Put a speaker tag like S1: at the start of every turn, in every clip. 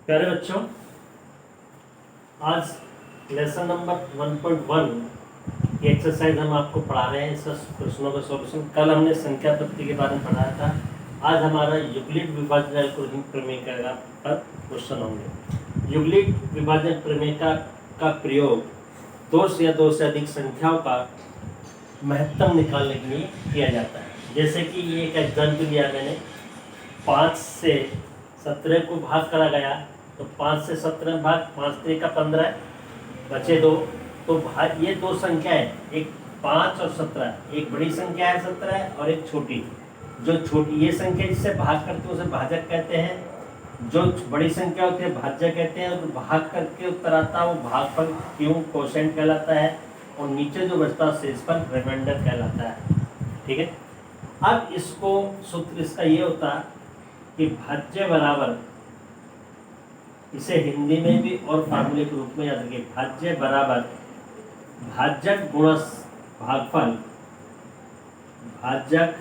S1: प्यारे बच्चों, आज लेसन नंबर 1.1 ये एक्सरसाइज हम आपको पढ़ा रहे हैं। इसका प्रश्नों का सॉल्यूशन कल हमने संख्या पत्ती के बारे में पढ़ाया था। आज हमारा यूक्लिड विभाजन एल्गोरिथम प्रमेय पर क्वेश्चन होंगे। यूक्लिड विभाजन प्रमेय का प्रयोग दो से अधिक संख्याओं का महत्तम निकालने के लिए किया जाता है। जैसे कि ये एक एग्जाम्पल दिया मैंने, 5 से 17 को भाग करा गया तो 5 से 17 भाग, 5 3 का 15 बचे 2। तो भाग ये दो संख्या है, एक 5 और 17, एक बड़ी संख्या है 17 और एक छोटी। जो छोटी ये संख्या जिससे भाग करते हैं उसे भाजक कहते हैं, जो बड़ी संख्या होती है भाज्य कहते हैं। और भाग करके उत्तर आता है वो भागफल क्यों कोशेंट कहलाता है, और नीचे जो बचता है शेषफल रिमाइंडर कहलाता है। ठीक है, अब इसको सूत्र इसका ये होता है कि भाज्य बराबर, इसे हिंदी में भी और फार्मूले के रूप में याद रखिए, भाज्य बराबर भाजक गुणस भागफल, भाजक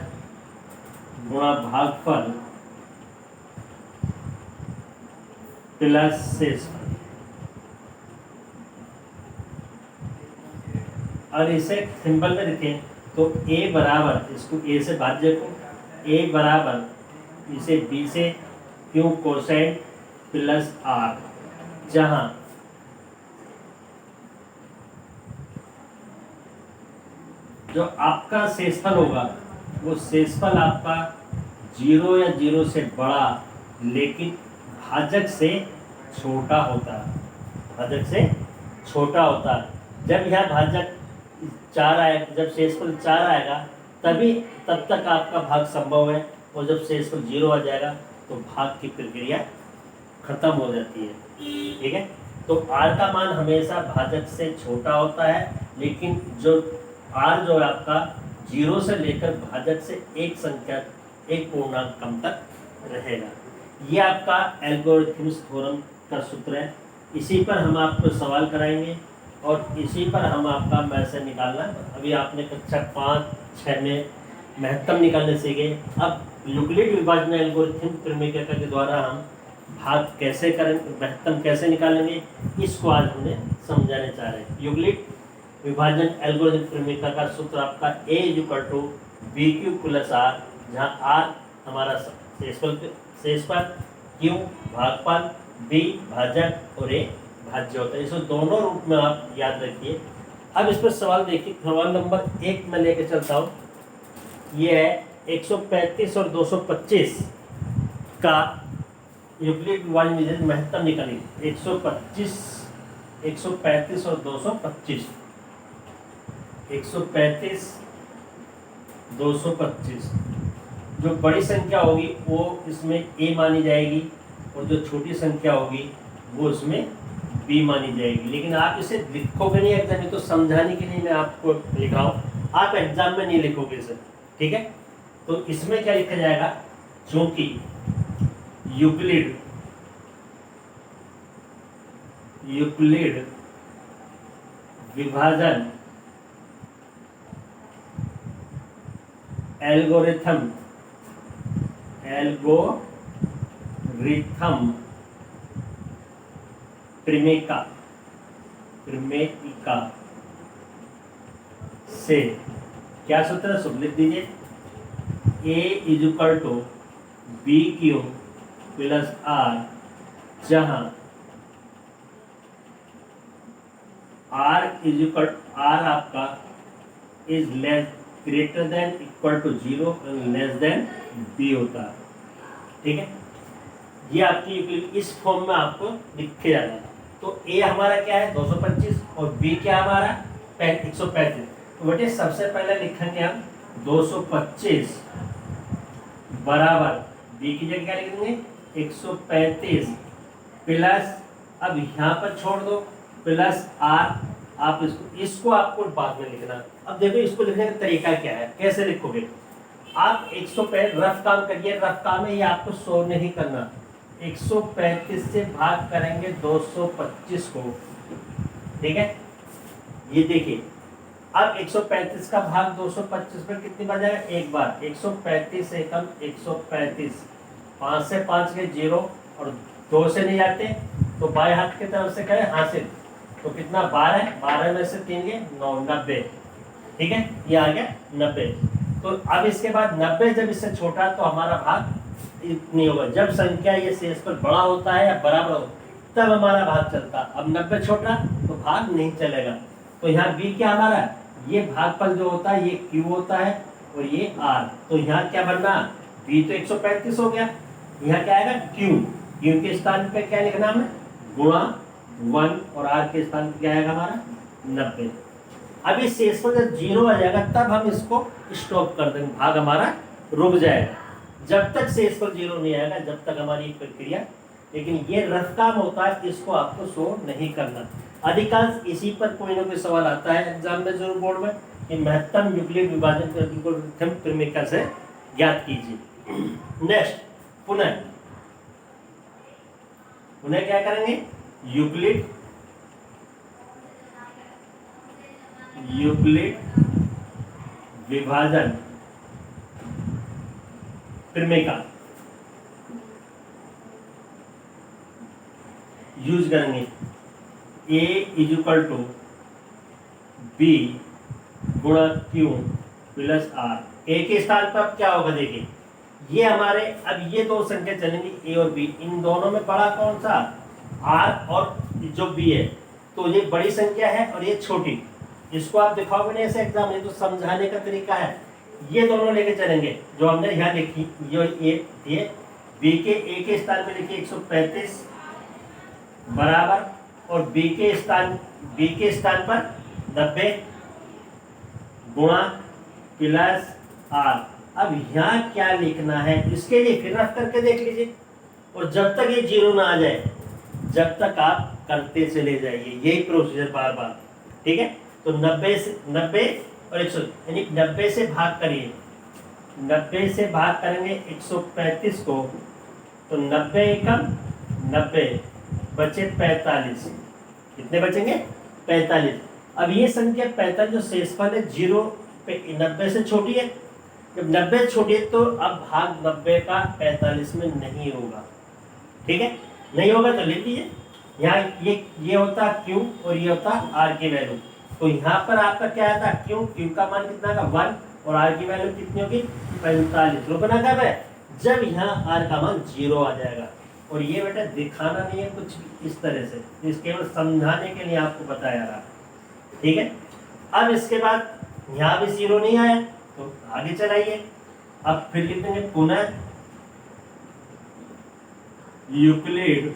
S1: गुणा भागफल प्लस शेषफल। और इसे सिंपल में लिखें तो a बराबर, इसको a से भाज्य को a बराबर इसे b से क्यू कोसेंट प्लस r, जहां जो आपका शेषफल होगा वो शेषफल आपका 0 या 0 से बड़ा लेकिन भाजक से छोटा होता है। भाजक से छोटा होता है। जब यह भाजक 4 आएगा, जब शेषफल 4 आएगा तब तक आपका भाग संभव है, और जब शेषफल 0 आ जाएगा तो भाग की प्रक्रिया खत्म हो जाती है। ठीक है, तो r का मान हमेशा भाजक से छोटा होता है, लेकिन जो r जो है आपका 0 से लेकर भाजक से एक पूर्णांक कम तक रहेगा। ये आपका एल्गोरिथम्स थ्योरम का सूत्र है। इसी पर हम आपको सवाल कराएंगे और इसी पर हम आपका मैसेज निकालना। अभी आपने कक्षा 5-6 में महत्तम निकालने सीखे। अब यूक्लिड विभाजन एल्गोरिथम प्रमेय के द्वारा हम भाग कैसे करें, महत्तम कैसे निकालेंगे, इसको आज हमने समझाने चाह रहे हैं। यूक्लिड विभाजन एल्गोरिथम प्रमेय का सूत्र आपका a BQ + r, जहाँ r हमारा शेषफल, q भागफल, b भाजक और a भाज्य होता है। इसको दोनों रूप में आप याद रखिए। अब इस पर सवाल देखिए, सवाल नंबर 1 में लेके चलता हूँ। ये है 135 और 225 का यूक्लिड विभाजन महत्तम निकालिए। 135 और 225, 135 225। जो बड़ी संख्या होगी वो इसमें a मानी जाएगी, और जो छोटी संख्या होगी वो इसमें b मानी जाएगी। लेकिन आप इसे लिखोगे नहीं एग्जाम में, तो समझाने के लिए मैं आपको लिख रहा हूँ, आप एग्जाम में नहीं लिखोगे इसे। ठीक है, तो इसमें क्या लिखा जाएगा, क्योंकि यूक्लिड विभाजन एल्गोरिथम प्रमेयिका से क्या सूत्र है, लिख दीजिए। a = BQ + r, जहां r आपका is greater than equal to 0 less than b होता है। ठीक है, ये आपकी इस फॉर्म में आपको लिखे जाना है। तो a हमारा क्या है 225 और b क्या हमारा 135। तो बेटे सबसे पहले लिखेंगे हम 225 बराबर b की जगह क्या लिखेंगे 135 प्लस, अब यहाँ पर छोड़ दो, प्लस r। आप इसको आपको बाद में लिखना। अब देखो इसको लिखने का तरीका क्या है, कैसे लिखोगे आप। 135 रफ काम करिए, रफ काम है ये, आपको शो नहीं करना। 135 से भाग करेंगे 225 को। ठीक है, ये देखिए, अब 135 का भाग 225 पर कितनी बार जाएगा, एक बार। 135 से कम 135, 5 से 5 के 0 और 2 से नहीं जाते तो बाएं हाथ की तरफ से करें हासिल, तो कितना 12, 12 में से 3 गए 9, 90। ठीक है, ये आ गया 90। तो अब इसके बाद 90 जब इससे छोटा तो हमारा भाग नहीं होगा। जब संख्या ये शेषफल बड़ा होता है या बराबर हो तब हमारा भाग चलता। अब 90 छोटा तो भाग नहीं चलेगा। तो यहाँ बी क्या हमारा, ये भागफल जो होता है ये क्यू होता है और ये आर। तो यहाँ क्या बनना, बी तो 135 हो गया, यहाँ क्या आएगा क्यू, क्यू के स्थान पे क्या लिखना हमें गुणा 1 और आर के स्थान पे क्या आएगा हमारा 90। अब इस शेषफल जब 0 आ जाएगा तब हम इसको स्टॉप कर देंगे, भाग हमारा रुक जाएगा। जब तक शेषफल 0 नहीं आएगा जब तक हमारी प्रक्रिया, लेकिन ये रफ काम होता है, इसको आपको शो नहीं करना। अधिकांश इसी पर कोई ना कोई सवाल आता है एग्जाम में जरूर बोर्ड में कि महत्तम यूक्लिड विभाजन क्रमिका से ज्ञात कीजिए। नेक्स्ट पुनः क्या करेंगे, यूक्लिड विभाजन क्रमिका यूज करेंगे। A इक्वल टू बी गुणा क्यू प्लस आर। ए के स्थान पर अब क्या होगा देखिए, ये हमारे अब ये दो संख्या चलेंगी ए और बी, इन दोनों में बड़ा कौन सा आर और जो बी है, तो ये बड़ी संख्या है और ये छोटी। इसको आप दिखाओगे नहीं ऐसे एग्जाम में, तो समझाने का तरीका है ये दोनों लेके चलेंगे। जो हमने यहाँ देखी ये बी के ए के स्थान पे लिखिए 135 बराबर और बी के स्थान पर 90 गुणा प्लस आर। अब यहाँ क्या लिखना है इसके लिए फिर रफ करके देख लीजिए, और जब तक ये 0 ना आ जाए जब तक आप करते चले जाइए, यही प्रोसीजर बार बार। ठीक है, तो 90 और 100 यानी 90 से भाग करिए, 90 से भाग करेंगे 135 को, तो 90 एकम 90 बचे 45। कितने बचेंगे 45। अब ये संख्या 45 जो शेषफल है 0 पे 90 से छोटी है, जब 90 छोटी है तो अब भाग 90 का 45 में नहीं होगा। ठीक है, नहीं होगा तो लिख लीजिए, यहाँ ये होता क्यू और ये होता आर की वैल्यू। तो यहाँ पर आपका क्या आता क्यू का मान कितना का 1 और आर की वैल्यू कितनी होगी 45। रुकना कब है, जब यहाँ आर का मान 0 आ जाएगा। और ये बेटा दिखाना नहीं है कुछ इस तरह से, इस केवल समझाने के लिए आपको बताया रहा। ठीक है, अब इसके बाद यहाँ भी 0 नहीं आया तो आगे चलाइए। अब फिर लिख देंगे पुनः यूक्लिड।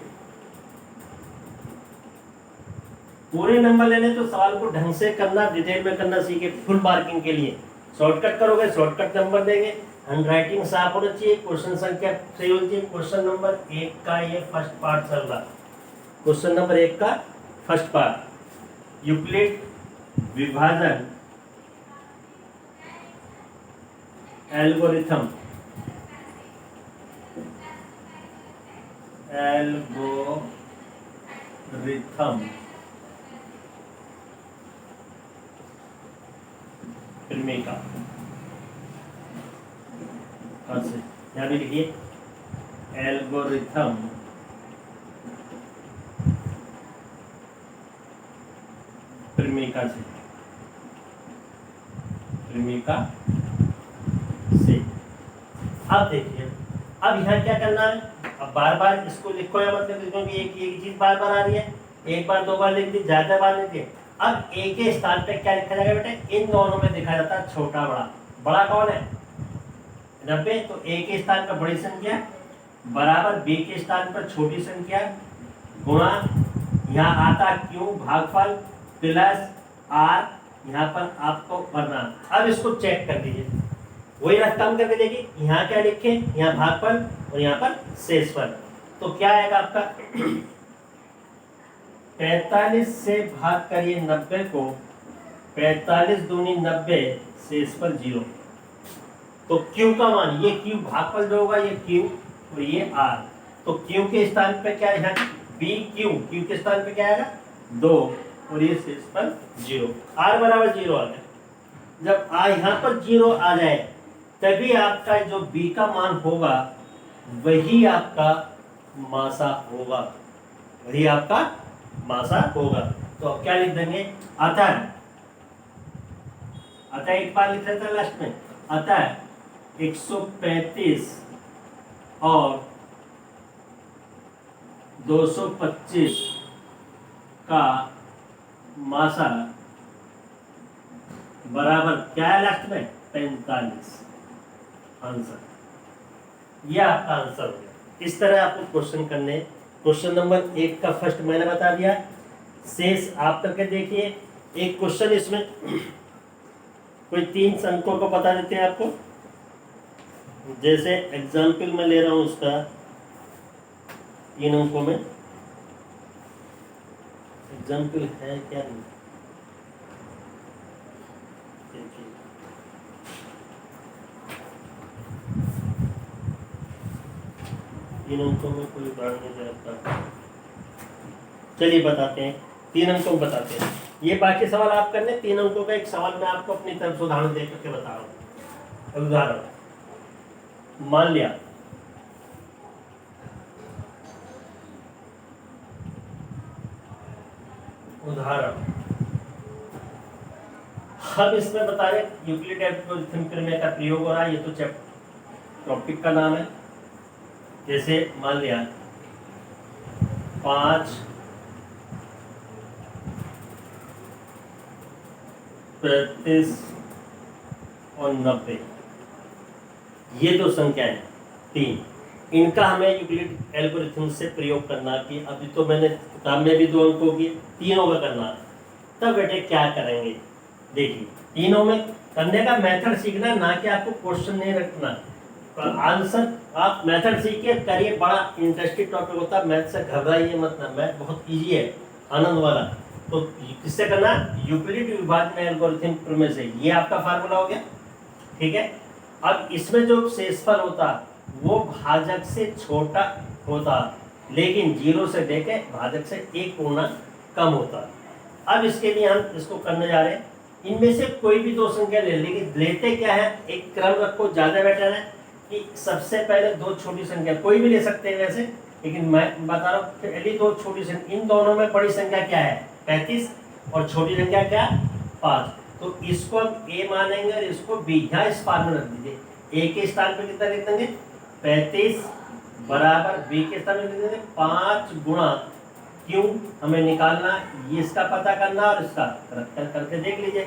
S1: पूरे नंबर लेने तो सवाल को ढंग से करना, डिटेल में करना सीखे, फुल मार्किंग के लिए। शॉर्टकट करोगे शॉर्टकट नंबर देंगे, हैंडराइटिंग साफ होना चाहिए, क्वेश्चन संख्या सही होनी चाहिए। क्वेश्चन नंबर 1 का ये फर्स्ट पार्ट चल रहा, क्वेश्चन नंबर 1 का फर्स्ट पार्ट, यूक्लिड विभाजन एल्गोरिथम क्रमिका। यहाँ भी लिखिए एल्गोरिथम क्रमिका से। अब देखिए, अब यहाँ क्या करना है, अब बार बार इसको लिखो या मतलब क्योंकि एक चीज बार बार आ रही है, एक बार दो बार लिख दी, ज्यादा बार लिख दी। अब ए के स्थान पे क्या लिखा जाएगा बेटा, इन दोनों में दिखा जाता है छोटा बड़ा। बड़ा कौन है 90, तो ए के स्थान पर बड़ी संख्या बराबर बी के स्थान पर छोटी संख्या गुणा यहाँ आता क्यू भागफल प्लस आर, यहाँ पर आपको भरना। अब इसको चेक कर दीजिए, वही रफ काम करके देखिए, यहाँ क्या लिखे, यहाँ भागफल और यहाँ पर शेषफल। तो क्या आएगा आपका 45 से भाग करिए 90 को, 45 दूनी 90 शेषफल 0। तो Q का मान, ये Q भागफल जो होगा ये Q और ये R। तो Q के स्थान पे क्या है Q के स्थान पे क्या आएगा 2 और ये शेषफल 0। R बराबर 0 आ गया। जब यहाँ पर 0 आ जाए तभी आपका जो B का मान होगा वही आपका मासा होगा, वही आपका मासा होगा। तो अब क्या लिख देंगे, अतः, अतः एक बार लिख रहे थे लास्ट में, अतः 135 और 225 का मासा बराबर क्या है लास्ट में, 45 आंसर। यह आपका आंसर हो गया। इस तरह आपको क्वेश्चन करने। क्वेश्चन नंबर 1 का फर्स्ट मैंने बता दिया, शेष आप करके देखिए। एक क्वेश्चन इसमें कोई 3 अंकों को बता देते हैं आपको, जैसे एग्जाम्पल मैं ले रहा हूं उसका 3 अंकों में। एग्जाम्पल है क्या, नहीं देखिए, तीन अंकों में कोई उदाहरण नहीं रहता। चलिए बताते हैं, 3 अंकों में बताते हैं। ये बाकी सवाल आप करने, 3 अंकों का एक सवाल मैं आपको अपनी तरफ से उदाहरण दे करके बता रहा हूँ। उदाहरण मान लिया उदाहरण हम इसमें बता रहे यूक्लिड एल्गोरिथम प्रमेय का प्रयोग हो रहा है। ये तो टॉपिक का नाम है। जैसे मान लिया 5, 35 और 90, ये दो संख्या है 3, इनका हमें यूक्लिड एल्गोरिथम से प्रयोग करना कि अभी तो मैंने किताब में भी 2 अंकों की, तीनों का करना। तब बेटे क्या करेंगे, देखिए तीनों में करने का मेथड सीखना, ना कि आपको क्वेश्चन नहीं रखना। आंसर आप मेथड सीखिए, करिए। बड़ा इंटरेस्टिंग टॉपिक होता है, मैथ से घबराइए मत ना, मैथ बहुत इजी है, आनंद वाला। तो किससे करना, यूक्लिड विभाजन एल्गोरिथम प्रमेय से। ये आपका फार्मूला हो गया, ठीक है। अब इसमें जो शेषफल होता वो भाजक से छोटा होता, लेकिन 0 से लेके भाजक से 1 गुना कम होता। अब इसके लिए हम इसको करने जा रहे हैं, इनमें से कोई भी 2 संख्या ले, लेकिन लेते क्या है, एक क्रम रखो, ज्यादा बेटर है कि सबसे पहले 2 छोटी संख्या, कोई भी ले सकते हैं वैसे, लेकिन मैं बता रहा हूँ पहली 2 छोटी संख्या, इन दोनों में बड़ी संख्या क्या है 35 और छोटी संख्या क्या 5। तो इसको हम a मानेंगे और इसको b, यहाँ इस फॉर्म में रख दीजिए। a के स्थान पे कितना लिख देंगे 35 बराबर b के स्थान में लिख देंगे 5 गुणा, क्यों हमें निकालना, ये इसका पता करना और इसका रख करके देख लीजिए।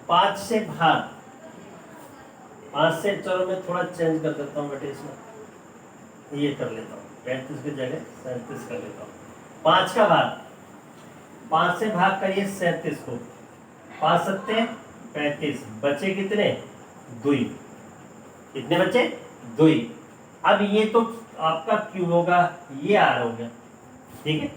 S1: 5 से भाग, 5 से, चलो मैं थोड़ा चेंज कर देता हूँ बेटे, इसमें ये कर लेता हूँ, 35 की जगह 37 कर लेता हूँ। 5 का भाग, 5 से भाग करिए 37 को, 5 सत्ते 35, बचे कितने 2, कितने बचे 2। अब ये तो आपका क्यू होगा, ये आर हो गया, ठीक है,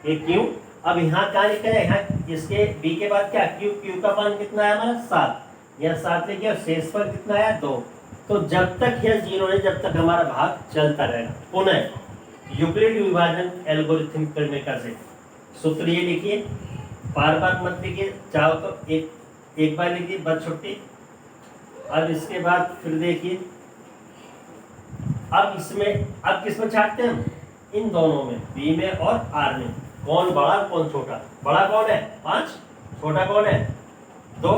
S1: ये क्यू। अब यहाँ कहाँ लिखा है, यहाँ इसके बी के बाद क्या क्यू, क्यू का मान कितना है हमारा 7, यह 7 लिखे और शेषफल कितना है 2। तो जब तक यह 0 है, जब तक हमारा भाग चलता रहेगा। पुनः यूक्लिड विभाजन एल्गोरिथम प्रमेय का से सूत्र ये लिखिए, बार बार मत लिखिए, चाहो तो एक बार लिखिए बस छुट्टी। अब इसके बाद फिर देखिए, अब किसमें छाटते हैं हम, इन दोनों में, बी में और आर में, कौन बड़ा कौन छोटा। बड़ा कौन है 5, छोटा कौन है 2।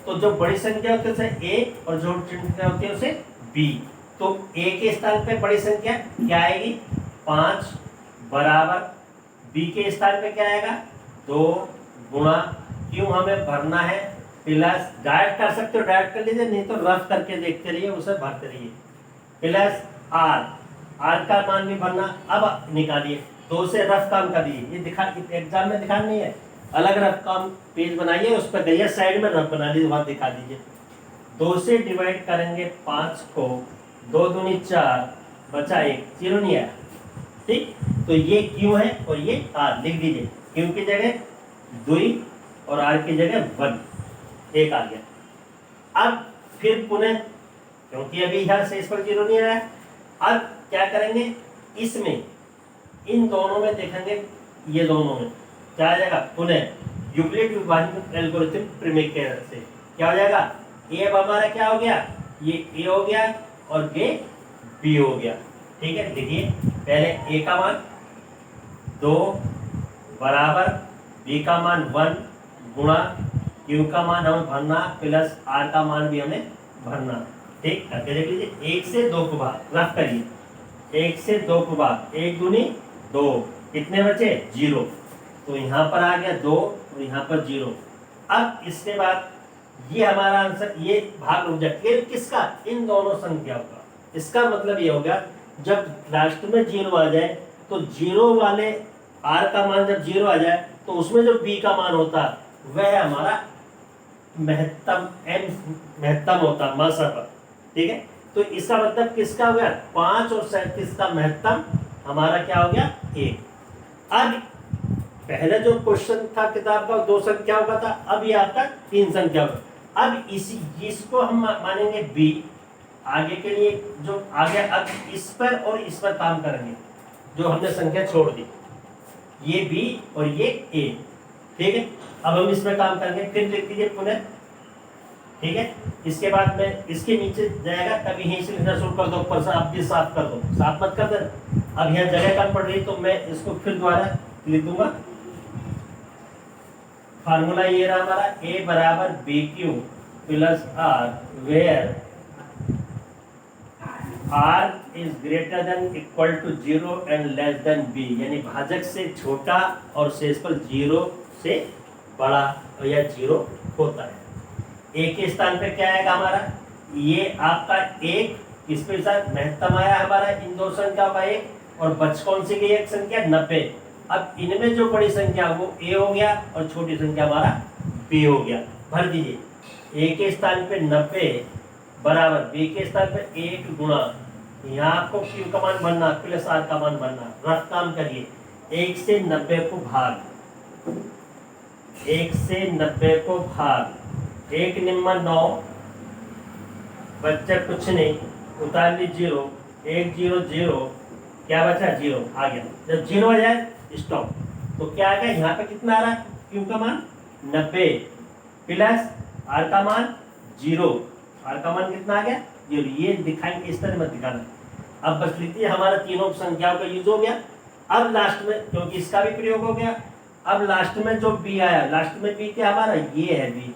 S1: तो जो बड़ी संख्या होती है उसे a और जो छोटी संख्या होती है उसे b। तो a के स्थान पे बड़ी संख्या क्या आएगी 5 बराबर, b के स्थान पे क्या आएगा 2 गुणा, क्यों हमें भरना है प्लस, डायरेक्ट कर सकते हो डायरेक्ट कर लीजिए, नहीं तो रफ करके देखते रहिए, उसे भरते रहिए, प्लस आर का मान भी भरना। अब निकालिए, 2 से रफ काम कर दिए, ये दिखा एग्जाम में दिखा नहीं है, अलग रफ काम पेज बनाइए, उस पर करिए, साइड में रफ बना लीजिए, वहां दिखा दीजिए। 2 से डिवाइड करेंगे 5 को, 2 दूनी 4, बचा 1, 0 नहीं आया, ठीक। तो ये क्यू है और ये आर, लिख दीजिए, क्यू की जगह 2 और आर की जगह 1, 1 आ गया। अब फिर पुनः, क्योंकि अभी यहाँ शेषफल 0 नहीं आया, अब क्या करेंगे, इसमें इन दोनों में देखेंगे, ये दोनों में क्या आ जाएगा, पुनः यूक्लिड विभाजन एल्गोरिथम प्रमेय के से क्या हो जाएगा, ए अब हमारा क्या हो गया, ये ए हो गया और ये बी हो गया, ठीक है। देखिए पहले ए का मान 2 बराबर b का मान 1 गुणा q का मान हमें भरना प्लस r का मान भी हमें भरना। ठीक, करके देख लीजिए। 1 से 2 को भाग रख करिए, 1 से 2 को भाग, 1 दूनी 2, कितने बचे 0, तो यहाँ पर आ गया 2 और यहाँ पर 0। अब इसके बाद ये हमारा आंसर, ये भाग रुक जाए किसका, इन दोनों संख्याओं का। इसका मतलब ये होगा जब लास्ट में 0 आ जाए तो 0 वाले r का मान जब 0 आ जाए तो उसमें जो b का मान होता वह हमारा महत्तम होता मासा पर। ठीक है, तो इसका मतलब किसका हो गया 5 और 37 का महत्तम हमारा क्या हो गया 1। अब पहले जो क्वेश्चन था किताब का 2 संख्याओं का था, अब ये आपका 3 संख्याओं का। अब इसको हम मानेंगे b, आगे के लिए जो आगे, अब इस पर और इस पर काम करेंगे जो हमने संख्या छोड़ दी, ये b और ये a। ठीक है, अब हम इस पर काम करेंगे, फिर लिख दीजिए पुनः। ठीक है, इसके बाद में इसके नीचे जाएगा, कभी यहीं से लिखना शुरू कर दो, ऊपर से आप भी साफ कर दो, साफ मत कर देना। अब यहाँ जगह कम पड़ रही तो मैं इसको फिर दोबारा लिख दूंगा। फार्मूला ये रहा हमारा a बराबर B Q plus R, where r is greater than equal to 0 and less than b, यानी भाजक से छोटा और शेषफल 0 से बड़ा या 0 होता है। a के स्थान पे क्या आएगा हमारा, ये आपका 1, किस पे साथ महत्तम आया हमारा इन दो संख्याओं का 1, और बच कौन सी गई एक संख्या 90। अब इनमें जो बड़ी संख्या वो a हो गया और छोटी संख्या हमारा b हो गया। भर दीजिए, a के स्थान पे 90 बराबर b के स्थान पे 1 गुणा, यहाँ आपको q का मान भरना प्लस r का मान भरना। रफ काम करिए, 1 से 90 को भाग, 1 से 90 को भाग, 1 निम्न 9, बच्चा कुछ नहीं, उतार ली 0, 1 0 0, क्या बचा 0 आ गया। जब 0 आ जाए स्टॉप, तो क्या आ गया यहाँ पे कितना आ रहा है, q का मान 90 प्लस r का मान 0, r का मान कितना आ गया 0। ये दिखाएंगे, इस तरह मत दिखाना। अब बस लीजिए हमारा तीनों संख्याओं का यूज हो गया। अब लास्ट में, क्योंकि इसका भी प्रयोग हो गया, अब लास्ट में जो b आया, लास्ट में b क्या हमारा ये है b,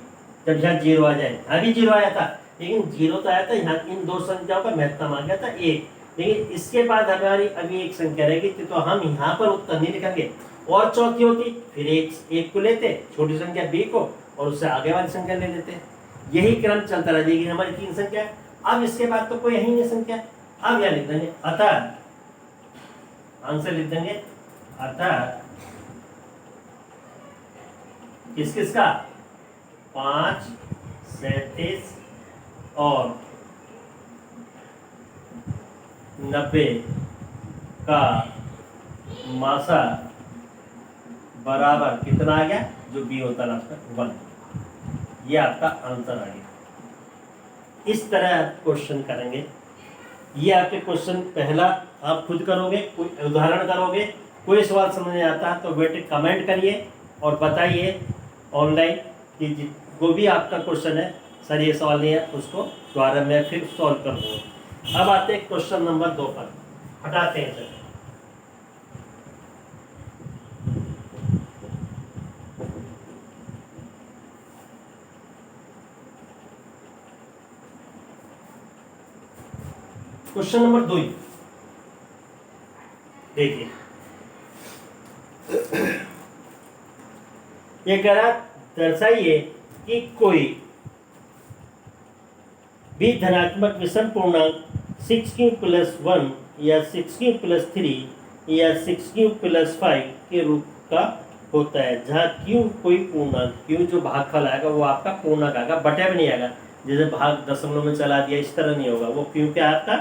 S1: जब यहाँ 0 आ जाए, अभी 0 आया था लेकिन 0 तो आया था, यहाँ इन दो संख्याओं का महत्तम आ गया था 1। लेकिन इसके बाद हमारी अभी एक संख्या रहेगी, तो हम यहाँ पर उत्तर नहीं लिखेंगे, और चौथी होती फिर एक को लेते, छोटी संख्या b को, और उससे आगे वाली संख्या ले लेते। यही क्रम चलता रह जाएगी हमारी 3 संख्या। अब इसके बाद तो कोई यही नहीं संख्या। अब यह लिख देंगे अतः, आंसर लिख देंगे अतः किस किस का 5 37 और 90 का मासा बराबर कितना आ गया, जो बी होता है आपका 1। ये आपका आंसर आ गया। इस तरह आप क्वेश्चन करेंगे। ये आपके क्वेश्चन पहला आप खुद करोगे, कोई उदाहरण करोगे, कोई सवाल समझ नहीं आता तो बेटे कमेंट करिए और बताइए ऑनलाइन कि जो भी आपका क्वेश्चन है सर ये सवाल नहीं है, उसको दोबारा मैं फिर सॉल्व कर दूँगा। अब आते हैं क्वेश्चन नंबर 2 पर, हटाते हैं सर। क्वेश्चन नंबर 2 देखिए, ये कह रहा दर्शाइए कि कोई भी धनात्मक विषम पूर्णांक 6q + 1 या 6q + 3 या 6q + 5 के रूप का होता है, जहाँ q कोई पूर्णांक, q जो भागफल आएगा वो आपका पूर्णांक आएगा, बटे में नहीं आएगा। जैसे भाग दशमलव में चला दिया इस तरह नहीं होगा, वो q क्या आपका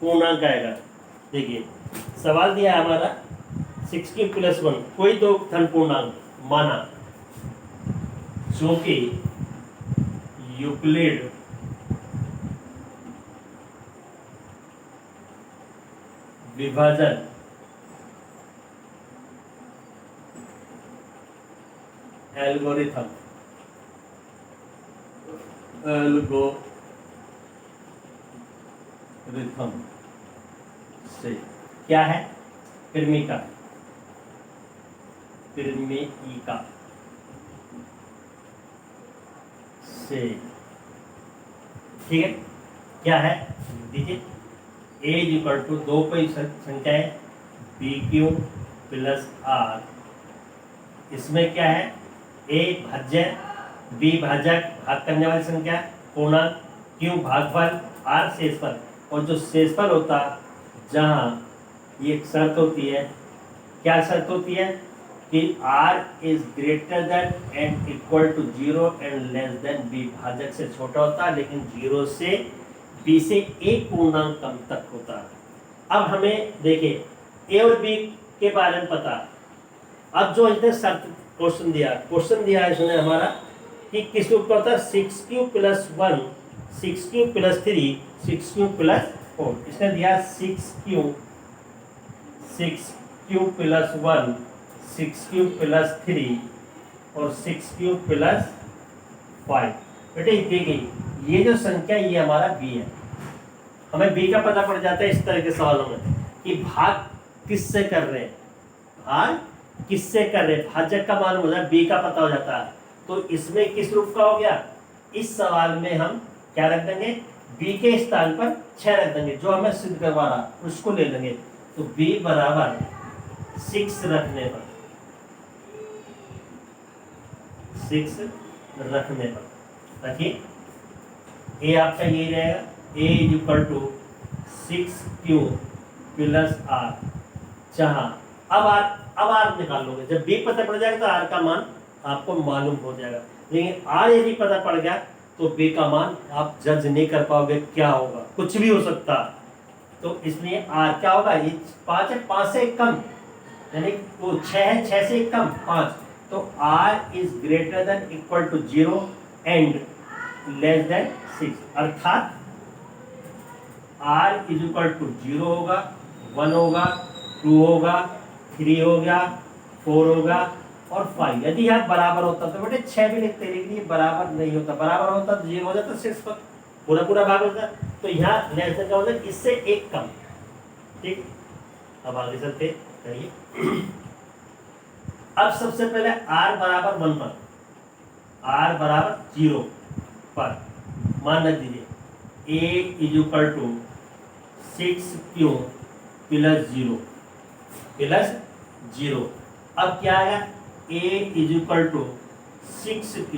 S1: पूर्णांक आएगा। देखिए सवाल दिया है हमारा 6q + 1 कोई दो धन पूर्णांक माना, चूंकि यूक्लिड विभाजन एल्गोरिथम से क्या है, क्रमिका प्रमेयिका से। ठीक है, क्या है दीजिए, ए इज इक्वल टू दो कोई संख्या है बी क्यू प्लस आर, इसमें क्या है ए भाज्य, बी भाजक भाग करने वाली संख्या, पूर्णांक, क्यू भागफल, आर शेषफल। और जो शेषफल होता जहाँ ये एक शर्त होती है, क्या शर्त होती है कि R is greater than and equal to zero and less than B, भाजक से छोटा होता है लेकिन जीरो से बी से एक पूर्णांक कम तक होता है। अब हमें देखिए ए और बी के बारे में पता। अब जो इसने शर्त क्वेश्चन दिया है इसने हमारा कि किस ऊपर होता है 6q plus 1, 6q plus 3, 6q plus 4। इसने दिया 6q प्लस 1, 6q प्लस 3 और 6q प्लस 5। बेटे देखिए ये जो संख्या ये हमारा b है, हमें b का पता पड़ जाता है इस तरह के सवालों में कि भाग किससे कर रहे हैं, भाग किससे कर रहे हैं, भाजक का मालूम हो जाए, b का पता हो जाता है। तो इसमें किस रूप का हो गया, इस सवाल में हम क्या रख देंगे, b के स्थान पर 6 रख देंगे, जो हमें सिद्ध करवा रहा उसको ले लेंगे। तो b बराबर 6 रखने पर 6 रखने पर रखिए ए आपका यही रहेगा, A is equal to 6q plus R, जहाँ अब आर निकाल लोगे, जब बी पता पड़ जाएगा तो आर का मान आपको मालूम हो जाएगा। लेकिन आर यदि पता पड़ गया तो बी का मान आप जज नहीं कर पाओगे, क्या होगा, कुछ भी हो सकता। तो इसलिए आर क्या होगा, ये 5 है, 5 से कम, यानी वो 6 है, 6 से कम 5। तो R is greater than equal to 0 and less than 6, अर्थात आर इज इक्वल टू 0 होगा, 1 होगा, 2 होगा, 3 हो गया, 4 होगा और 5। यदि यहाँ बराबर होता तो बेटे 6 भी लिखते, लेकिन ये बराबर नहीं होता, बराबर होता तो 0 हो जाता, 6 पर पूरा भाग होता। तो यहाँ लेस देन का मतलब इससे एक कम। ठीक, अब आगे चलते करिए। अब सबसे पहले r बराबर 1 पर, r बराबर 0 पर मान रख दीजिए a is equal to 6q plus 0। अब क्या आएगा, a is equal to 6q।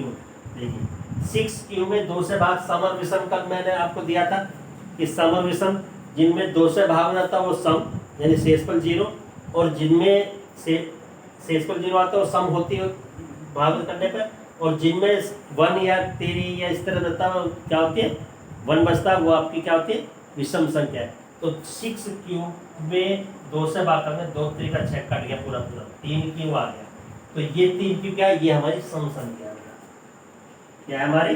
S1: देखिए 6q में 2 से भाग, सम और विषम कल मैंने आपको दिया था कि सम और विषम जिनमें 2 से भाग जाता है वो सम यानी शेषफल 0, और जिनमें से शेषफल 0 आता है वो सम होती है भाग करने पर, और जिनमें 1 या 3 या इस तरह रहता है क्या होती है 1 बचता है, वो आपकी क्या होती है विषम संख्या है। तो 6q में 2 से भाग करने 2 3 का 6 कट गया, पूरा 3q आ गया। तो ये 3q क्या है, ये हमारी सम संख्या है। क्या है हमारी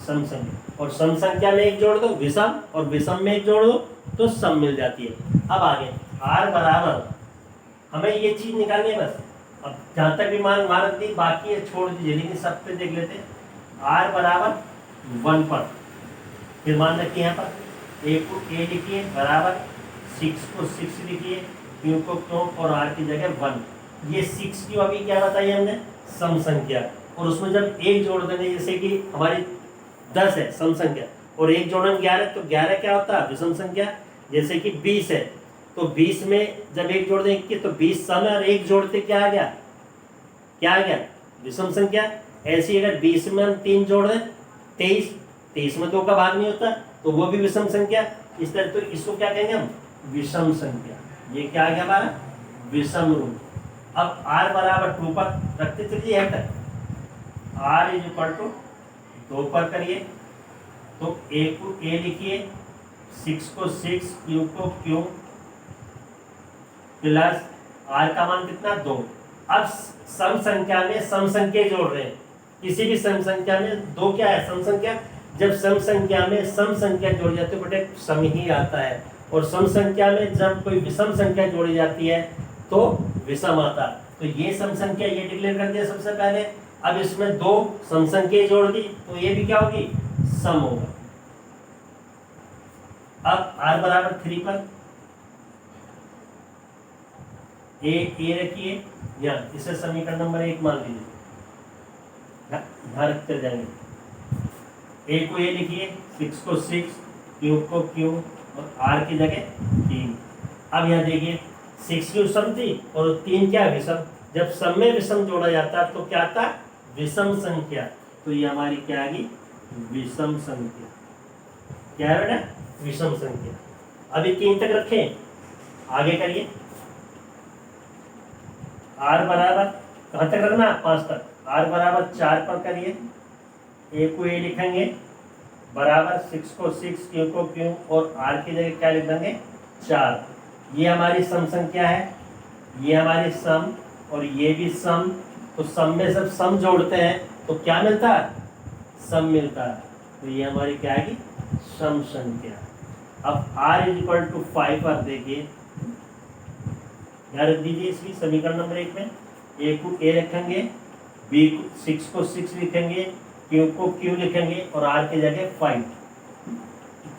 S1: सम संख्या, और सम संख्या में एक जोड़ दो विषम, और विषम में एक जोड़ दो तो सम मिल जाती है। अब आगे r बराबर, हमें ये चीज निकालनी है बस। अब जहाँ तक भी मान मारक दी बाकी है छोड़ दीजिए, लेकिन सब पे देख लेते हैं। r बराबर 1 पर फिर मान रखिए यहाँ पर a को a लिखिए बराबर 6 को 6 लिखिए, q को q और r की जगह 1। ये 6q अभी क्या बताइए हमने, सम संख्या, और उसमें जब एक जोड़ देंगे, जैसे कि हमारी 10 है सम संख्या और एक जोड़न 11, तो 11 क्या होता है विषम संख्या। जैसे कि 20 है तो 20 में जब एक जोड़ दें 21, तो 20 सम है और एक जोड़ते क्या आ गया, क्या आ गया विषम संख्या। ऐसी अगर 20 में हम 3 जोड़ दें 23, 23 में 2 का भाग नहीं होता तो वो भी विषम संख्या। इस तरह तो इसको क्या कहेंगे हम, विषम संख्या। ये क्या आ गया हमारा विषम रूप। अब r बराबर 2 पर रखते चलिए यहाँ तक, r इज इक्वल टू 2 पर करिए, तो a को a लिखिए, 6 को 6, q को q प्लस r का मान कितना 2। अब सम संख्या में सम संख्या जोड़ रहे हैं, किसी भी सम संख्या में 2 क्या है सम संख्या। जब सम संख्या में सम संख्या जोड़ी जाती है बेटे सम ही आता है, और सम संख्या में जब कोई विषम संख्या जोड़ी जाती है तो विषम आता है। तो ये सम संख्या ये डिक्लेयर कर दिया सबसे पहले। अब इसमें 2 सम संख्या जोड़ दी तो ये भी क्या होगी सम होगा। अब r बराबर 3 पर ए रखिए या इसे समीकरण नंबर 1 मान लीजिए, यहाँ रखते जाएंगे। ए को ए लिखिए, 6 को 6, क्यूब को क्यूब और आर की जगह 3। अब यहाँ देखिए 6 की सम थी और 3 क्या विषम। जब सम में विषम जोड़ा जाता तो क्या था, विषम संख्या। तो ये हमारी क्या आ गई, विषम संख्या। क्या है बेटा, विषम संख्या। अभी 3 तक रखें, आगे करिए। आर बराबर कहाँ तक रखना, 5 तक। आर बराबर 4 पर करिए। ए को ए लिखेंगे बराबर 6 को 6, क्यू को क्यू और आर की जगह क्या लिख देंगे, 4। ये हमारी सम संख्या है, ये हमारी सम और ये भी सम। तो सम में जब सम जोड़ते हैं तो क्या मिलता है, सम मिलता है। तो ये हमारी क्या आएगी, सम संख्या। अब r इज इक्वल टू 5 पर देखिए, यहाँ रख दीजिए इसकी समीकरण नंबर 1 में। ए को ए रखेंगे, बी को 6 को 6 लिखेंगे, क्यू को क्यू लिखेंगे और आर की जगह 5।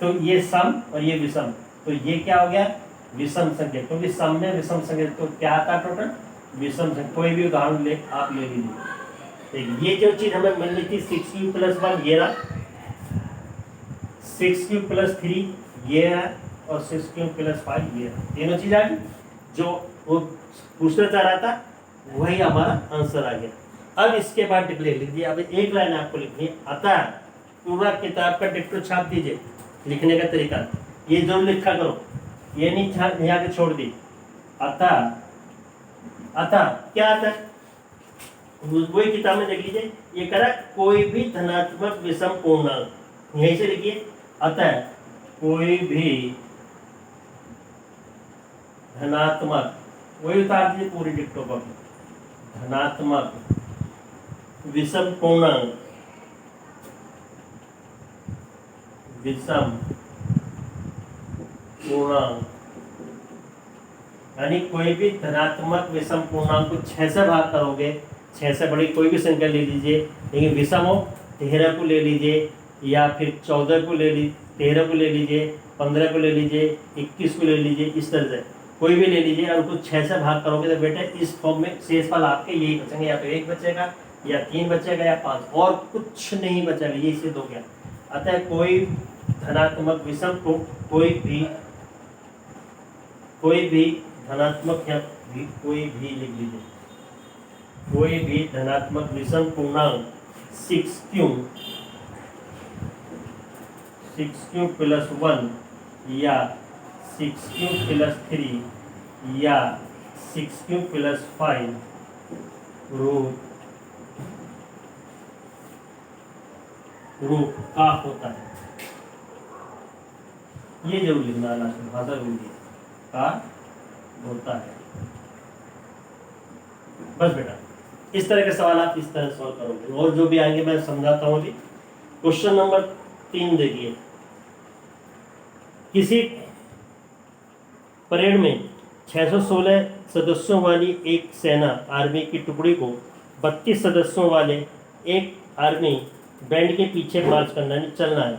S1: तो ये सम और ये विषम, तो ये क्या हो गया, विषम संख्या। क्योंकि सम में विषम संख्या, तो क्या आता है टोटल, विषम संख्या। कोई भी उदाहरण ले आप ले लीजिए। ये जो चीज हमें मिलनी थी 6 + 1 ये रहा, 6 + 3 ये रहा और 6 + 5 ये रहा। तीनों चीज आ गई, जो वो पूछना चाह रहा था वही हमारा आंसर आ गया। अब इसके बाद डिक्लेयर लिख दिया। अब एक लाइन आपको लिखनी है, अतः पूरा किताब का डिक्टो छाप दीजिए। लिखने का तरीका ये जरूर लिखा करो, ये नहीं यहाँ के छोड़ दी। अतः, अतः क्या आता है, वही किताब में देख लीजिए। ये करा कोई भी धनात्मक विषम पूर्णांक, यहीं से लिखिए। अतः कोई भी धनात्मक, वही उतार दीजिए पूरी डिक्टो पर, धनात्मक विषम पूर्णांक, विषम पूर्णांक, यानी कोई भी धनात्मक विषम पूर्णांक को 6 से भाग करोगे, 6 से बड़ी कोई भी संख्या ले लीजिए, लेकिन विषम हो 13 को ले लीजिए, या फिर 14 को ले लीजिए, 13 को ले लीजिए, 15 को ले लीजिए, 21 को ले लीजिए, इस तरह से कोई भी ले लीजिए और उसको 6 से भाग करोगे तो बेटा इस फॉर्म में शेषफल आपके यही बचेंगे, या तो 1 बचेगा या 3 बचेगा या 5, और कुछ नहीं बचेगा। ये सिद्ध हो गया। अतः कोई धनात्मक विषम को कोई भी धनात्मक, या कोई भी लिख लीजिए, कोई भी धनात्मक विषम पूर्णांक 6q + 1 या 6q + 3 या 6q + 5 रूप का होता है। ये जरूर लिखना है लास्ट में, भाषा बोलिए का होता है। बस बेटा इस तरह के सवाल आप इस तरह सॉल्व करोगे, और जो भी आएंगे मैं समझाता हूँ। अभी क्वेश्चन नंबर 3 देखिए। किसी परेड में 616 सदस्यों वाली एक सेना आर्मी की टुकड़ी को 32 सदस्यों वाले एक आर्मी बैंड के पीछे मार्च करना चलना है।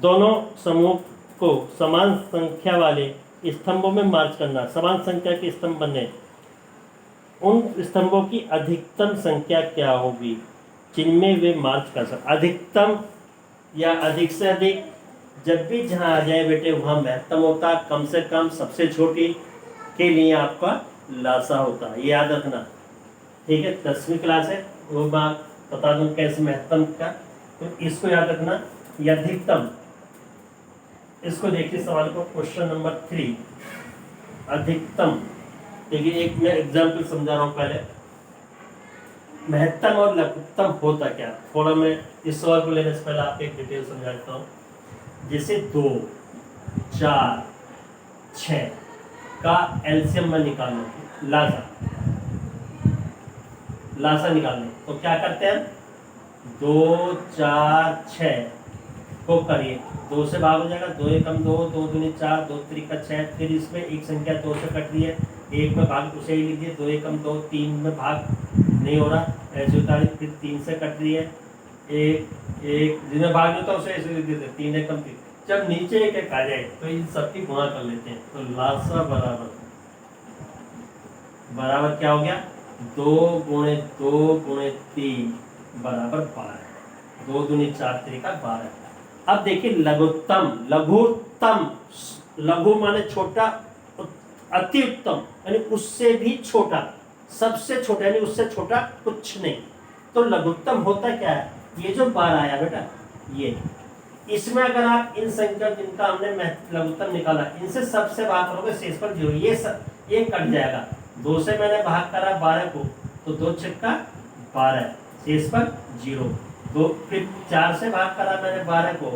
S1: दोनों समूह को समान संख्या वाले स्तंभों में मार्च करना, समान संख्या के स्तंभ बने। उन स्तंभों की अधिकतम संख्या क्या होगी जिनमें वे मार्च कर सकते। अधिकतम या अधिक से अधिक, जब भी जहाँ आ जाए बेटे वहाँ महत्तम होता, कम से कम सबसे छोटी के लिए आपका लासा होता है, ये याद रखना। ठीक है, 10वीं क्लास है, वो मैं बता दूं कैसे महत्तम का, तो इसको याद रखना। या अधिकतम, इसको देखिए सवाल को, क्वेश्चन नंबर 3 अधिकतम। देखिए एक मैं एग्जाम्पल समझा रहा हूँ पहले। महत्तम और लघुत्तम होता क्या, थोड़ा मैं इस सवाल को लेने से पहले आपको एक डिटेल समझाता हूँ। जैसे 2, 4, 6 का एलसीएम में निकालना, लासा निकालने, तो क्या करते हैं, 2, 4, 6 को करिए, 2 से भाग हो जाएगा, 2 एकम 2, 2 दूनी 4, 2 त्रिका 6। फिर इसमें एक संख्या 2 से कट रही है, 1 में भाग उसे ही लीजिए, 2 एकम 2, 3 में भाग नहीं हो रहा, ऐसे उतारी। फिर 3 से कट रही है, 1 जिसमें भाग नहीं होता उसे ऐसे लिख देते, 3 एकम 3। जब नीचे एक आ जाए तो इन सबकी गुणा कर लेते हैं, तो लासा बराबर बराबर क्या हो गया, 2 गुणे 2 गुणे 3 बराबर 12। 2 दूनी 4 त्रिका 12। अब देखिए लघुत्तम, लघुत्तम, लघु माने छोटा, अति उत्तम यानी उससे भी छोटा, सबसे छोटा यानी उससे छोटा कुछ नहीं। तो लघुत्तम होता क्या है, ये जो 12 आया बेटा, ये इसमें अगर आप इन संख्या जिनका हमने लघुत्तम निकाला, इनसे सबसे भाग करोगे शेषफल 0, ये कट जाएगा। 2 से मैंने भाग करा 12 को, तो 2 छक्का 12, शेषफल 0। 2 फिर 4 से भाग करा मैंने 12 को,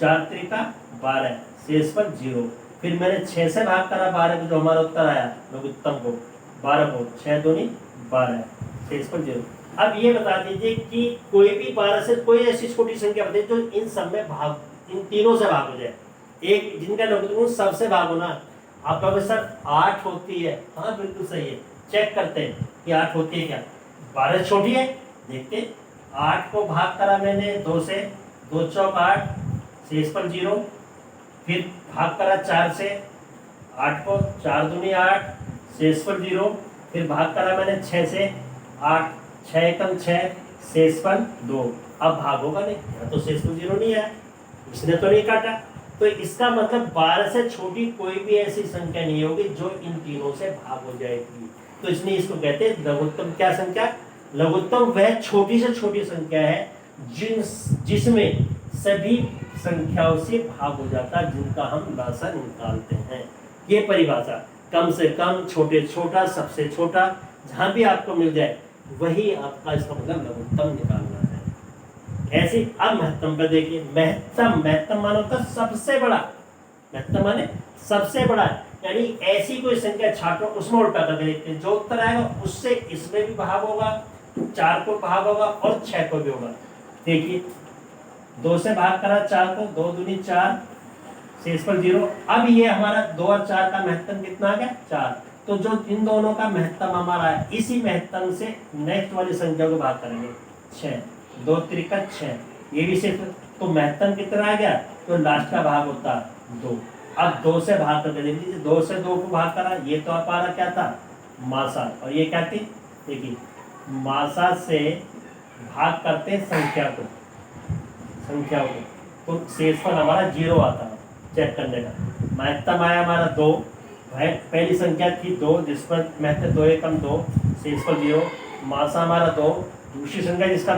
S1: 4 त्रिका 12, शेषफल 0। फिर मैंने 6 से भाग करा 12 को, जो हमारा उत्तर आया लघुत्तम को 12 को, 6 दूनी 12, शेषफल 0। अब ये बता दीजिए कि कोई भी 12 से कोई ऐसी छोटी संख्या बताइए जो इन सब में भाग, इन तीनों से भाग हो जाए, एक जिनका लघुत्तम उन सबसे भाग होना। आप कहोगे सर 8 होती है, हाँ बिल्कुल सही है, चेक करते हैं कि 8 होती है क्या। 12 छोटी है, देखते 8 को भाग करा मैंने 2 से, 2 चौक 8, शेषफल 0। फिर भाग करा 4 से 8 को, 4 दूनी 8, शेषफल 0। फिर भाग करा मैंने 6 से 8, 6 एकम 6, शेषफल 2। अब भाग होगा नहीं, यहाँ तो शेषफल 0 नहीं है, इसने तो नहीं काटा। तो इसका मतलब 12 से छोटी कोई भी ऐसी संख्या नहीं होगी जो इन तीनों से भाग हो जाएगी। तो इसलिए इसको कहते हैं लघुत्तम क्या संख्या, लघुत्तम वह छोटी से छोटी संख्या है जिसमें सभी संख्याओं से भाग हो जाता है, जिनका हम लसाअ निकालते हैं। ये परिभाषा, कम से कम, छोटे छोटा, सबसे छोटा, जहां भी आपको मिल जाए वही आपका इसका मतलब लघुत्तम निकालना है। ऐसे अब महत्तम पे देखिए, महत्तम मानो तो सबसे बड़ा, महत्तम माने सबसे बड़ा, यानी ऐसी कोई संख्या छात्रों उसमें उल्टा करके देखते हैं, जो उत्तर आएगा उससे इसमें भी भाग होगा, 4 को भाग होगा और 6 को भी होगा। देखिए 2 से भाग करा 4 को, 2 दूनी 4, शेषफल 0। अब ये हमारा 2 और 4 का महत्तम कितना आ गया, 4। तो जो इन दोनों का महत्तम हमारा है, इसी महत्तम से नेक्स्ट वाली संख्या को भाग करेंगे, 6, 2 त्रिका 6, ये भी सिर्फ, तो महत्तम कितना आ गया, तो लास्ट का भाग होता 2। अब 2 से भाग करके देख लीजिए, 2 से 2 को भाग करा, ये तो हमारा क्या था, मासा, और ये क्या थी, देखिए मासा से भाग करते संख्या को, तो शेषफल हमारा 0 आता है। चेक करने का, महत्तम आया हमारा 2, पहली संख्या थी 2 जिस पर महत्तम 2 एकम 2, शेषफल 0, मासा हमारा 2, दूसरी संख्या जिसका